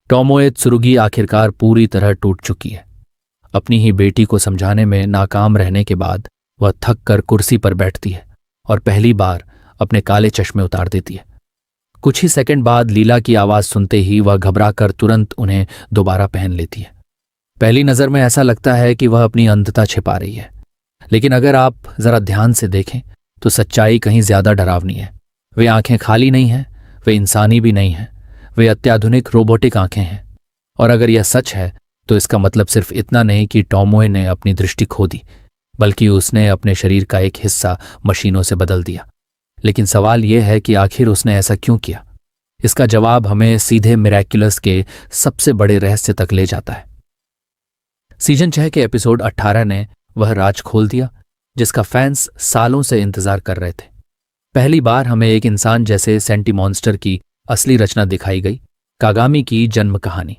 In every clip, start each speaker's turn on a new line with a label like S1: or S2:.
S1: Tomoe त्सुरुगी आखिरकार पूरी तरह टूट चुकी है। अपनी ही बेटी को समझाने में नाकाम रहने के बाद वह थक कर कुर्सी पर बैठती है और पहली बार अपने काले चश्मे उतार देती है। कुछ ही सेकंड बाद लीला की आवाज़ सुनते ही वह घबराकर तुरंत उन्हें दोबारा पहन लेती है। पहली नज़र में ऐसा लगता है कि वह अपनी अंधता छिपा रही है, लेकिन अगर आप जरा ध्यान से देखें तो सच्चाई कहीं ज्यादा डरावनी है। वे आंखें खाली नहीं हैं, वे इंसानी भी नहीं हैं, वे अत्याधुनिक रोबोटिक आंखें हैं। और अगर यह सच है तो इसका मतलब सिर्फ इतना नहीं कि टोमोए ने अपनी दृष्टि खो दी, बल्कि उसने अपने शरीर का एक हिस्सा मशीनों से बदल दिया। लेकिन सवाल यह है कि आखिर उसने ऐसा क्यों किया। इसका जवाब हमें सीधे मिरेक्युलस के सबसे बड़े रहस्य तक ले जाता है। सीजन 6 के एपिसोड 18 ने वह राज खोल दिया जिसका फैंस सालों से इंतजार कर रहे थे। पहली बार हमें एक इंसान जैसे सेंटीमॉन्स्टर की असली रचना दिखाई गई, कागामी की जन्म कहानी।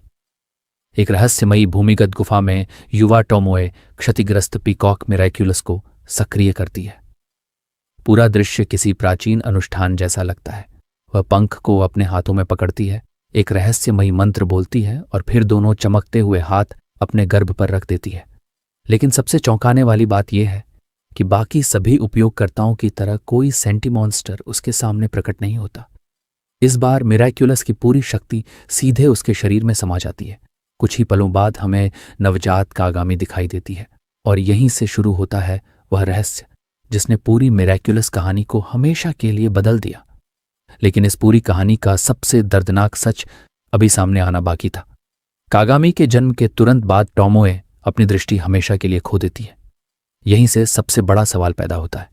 S1: एक रहस्यमयी भूमिगत गुफा में युवा टोमोए क्षतिग्रस्त पीकॉक मिरेक्युलस को सक्रिय करती है। पूरा दृश्य किसी प्राचीन अनुष्ठान जैसा लगता है। वह पंख को अपने हाथों में पकड़ती है, एक रहस्यमयी मंत्र बोलती है और फिर दोनों चमकते हुए हाथ अपने गर्भ पर रख देती है। लेकिन सबसे चौंकाने वाली बात यह है कि बाकी सभी उपयोगकर्ताओं की तरह कोई सेंटीमॉन्स्टर उसके सामने प्रकट नहीं होता। इस बार मिरेक्युलस की पूरी शक्ति सीधे उसके शरीर में समा जाती है। कुछ ही पलों बाद हमें नवजात कागामी दिखाई देती है और यहीं से शुरू होता है वह रहस्य जिसने पूरी मिरेक्युलस कहानी को हमेशा के लिए बदल दिया। लेकिन इस पूरी कहानी का सबसे दर्दनाक सच अभी सामने आना बाकी था। कागामी के जन्म के तुरंत बाद टोमोए अपनी दृष्टि हमेशा के लिए खो देती है। यहीं से सबसे बड़ा सवाल पैदा होता है।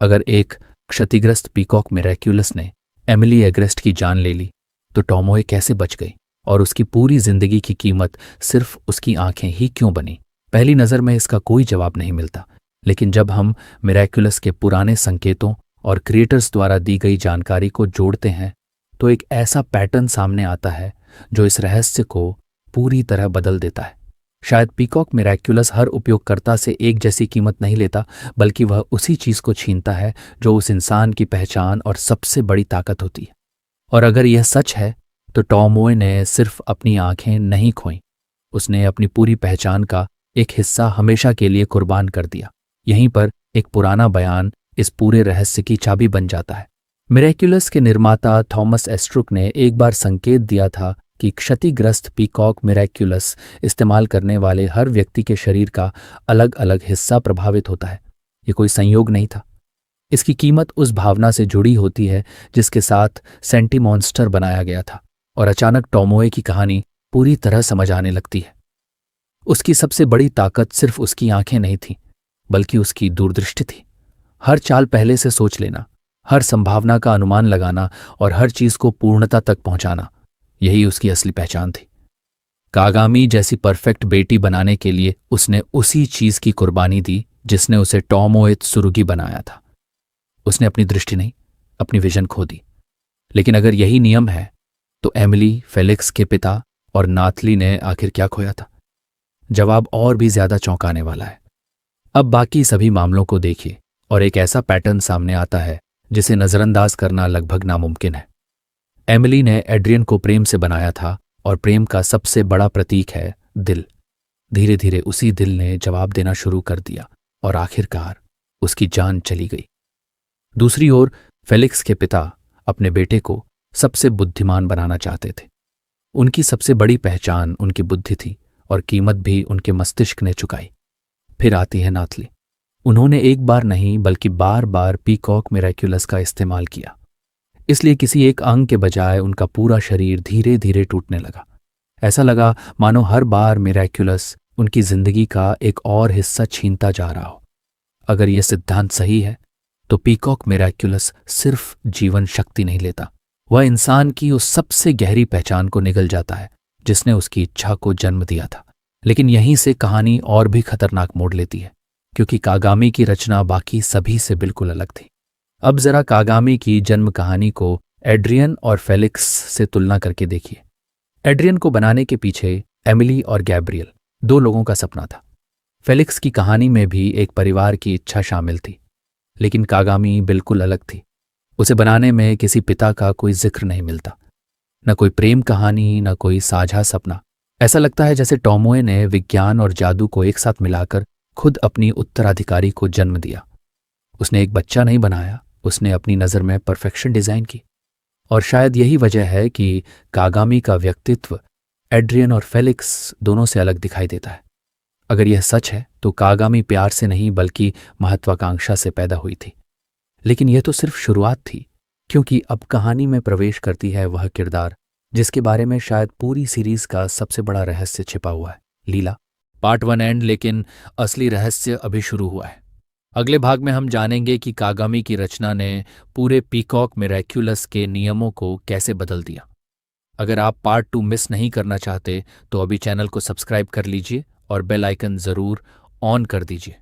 S1: अगर एक क्षतिग्रस्त पीकॉक मिरेक्युलस ने एमिली एग्रेस्ट की जान ले ली तो टोमोए कैसे बच गई और उसकी पूरी जिंदगी की कीमत सिर्फ उसकी आंखें ही क्यों बनी? पहली नज़र में इसका कोई जवाब नहीं मिलता, लेकिन जब हम मिरेक्युलस के पुराने संकेतों और क्रिएटर्स द्वारा दी गई जानकारी को जोड़ते हैं तो एक ऐसा पैटर्न सामने आता है जो इस रहस्य को पूरी तरह बदल देता है। शायद पीकॉक मिरेक्युलस हर उपयोगकर्ता से एक जैसी कीमत नहीं लेता, बल्कि वह उसी चीज को छीनता है जो उस इंसान की पहचान और सबसे बड़ी ताकत होती है। और अगर यह सच है तो टोमोए ने सिर्फ अपनी आंखें नहीं खोईं, उसने अपनी पूरी पहचान का एक हिस्सा हमेशा के लिए कुर्बान कर दिया। यहीं पर एक पुराना बयान इस पूरे रहस्य की चाबी बन जाता है। मिरेक्युलस के निर्माता थॉमस एस्ट्रुक ने एक बार संकेत दिया था कि क्षतिग्रस्त पीकॉक मिरेक्युलस इस्तेमाल करने वाले हर व्यक्ति के शरीर का अलग अलग हिस्सा प्रभावित होता है। ये कोई संयोग नहीं था। इसकी कीमत उस भावना से जुड़ी होती है जिसके साथ सेंटीमॉन्स्टर बनाया गया था। और अचानक टोमोए की कहानी पूरी तरह समझ आने लगती है। उसकी सबसे बड़ी ताकत सिर्फ उसकी आंखें नहीं थी, बल्कि उसकी दूरदृष्टि थी। हर चाल पहले से सोच लेना, हर संभावना का अनुमान लगाना और हर चीज को पूर्णता तक पहुंचाना, यही उसकी असली पहचान थी। कागामी जैसी परफेक्ट बेटी बनाने के लिए उसने उसी चीज की कुर्बानी दी जिसने उसे टोमोए त्सुरुगी बनाया था। उसने अपनी दृष्टि नहीं, अपनी विजन खो दी। लेकिन अगर यही नियम है तो एमिली, फेलिक्स के पिता और नाथली ने आखिर क्या खोया था? जवाब और भी ज्यादा चौंकाने वाला है। अब बाकी सभी मामलों को देखिए और एक ऐसा पैटर्न सामने आता है जिसे नजरअंदाज करना लगभग नामुमकिन है। एमिली ने एड्रियन को प्रेम से बनाया था और प्रेम का सबसे बड़ा प्रतीक है दिल। धीरे धीरे उसी दिल ने जवाब देना शुरू कर दिया और आखिरकार उसकी जान चली गई। दूसरी ओर फेलिक्स के पिता अपने बेटे को सबसे बुद्धिमान बनाना चाहते थे। उनकी सबसे बड़ी पहचान उनकी बुद्धि थी और कीमत भी उनके मस्तिष्क ने चुकाई। फिर आती है नाथली। उन्होंने एक बार नहीं बल्कि बार बार पीकॉक मिरेक्युलस का इस्तेमाल किया, इसलिए किसी एक अंग के बजाय उनका पूरा शरीर धीरे धीरे टूटने लगा। ऐसा लगा मानो हर बार मिरेक्युलस उनकी जिंदगी का एक और हिस्सा छीनता जा रहा हो। अगर यह सिद्धांत सही है तो पीकॉक मिरेक्युलस सिर्फ जीवन शक्ति नहीं लेता, वह इंसान की उस सबसे गहरी पहचान को निगल जाता है जिसने उसकी इच्छा को जन्म दिया था। लेकिन यहीं से कहानी और भी खतरनाक मोड़ लेती है, क्योंकि कागामी की रचना बाकी सभी से बिल्कुल अलग थी। अब जरा कागामी की जन्म कहानी को एड्रियन और फेलिक्स से तुलना करके देखिए। एड्रियन को बनाने के पीछे एमिली और गैब्रियल दो लोगों का सपना था। फेलिक्स की कहानी में भी एक परिवार की इच्छा शामिल थी, लेकिन कागामी बिल्कुल अलग थी। उसे बनाने में किसी पिता का कोई जिक्र नहीं मिलता, न कोई प्रेम कहानी, न कोई साझा सपना। ऐसा लगता है जैसे टॉमोए ने विज्ञान और जादू को एक साथ मिलाकर खुद अपनी उत्तराधिकारी को जन्म दिया। उसने एक बच्चा नहीं बनाया, उसने अपनी नज़र में परफेक्शन डिज़ाइन की। और शायद यही वजह है कि कागामी का व्यक्तित्व एड्रियन और फेलिक्स दोनों से अलग दिखाई देता है। अगर यह सच है तो कागामी प्यार से नहीं बल्कि महत्वाकांक्षा से पैदा हुई थी। लेकिन यह तो सिर्फ शुरुआत थी, क्योंकि अब कहानी में प्रवेश करती है वह किरदार जिसके बारे में शायद पूरी सीरीज का सबसे बड़ा रहस्य छिपा हुआ है, लीला। पार्ट 1 एंड, लेकिन असली रहस्य अभी शुरू हुआ है। अगले भाग में हम जानेंगे कि कागामी की रचना ने पूरे पीकॉक मिरेक्युलस के नियमों को कैसे बदल दिया। अगर आप पार्ट 2 मिस नहीं करना चाहते तो अभी चैनल को सब्सक्राइब कर लीजिए और बेल आइकन ज़रूर ऑन कर दीजिए।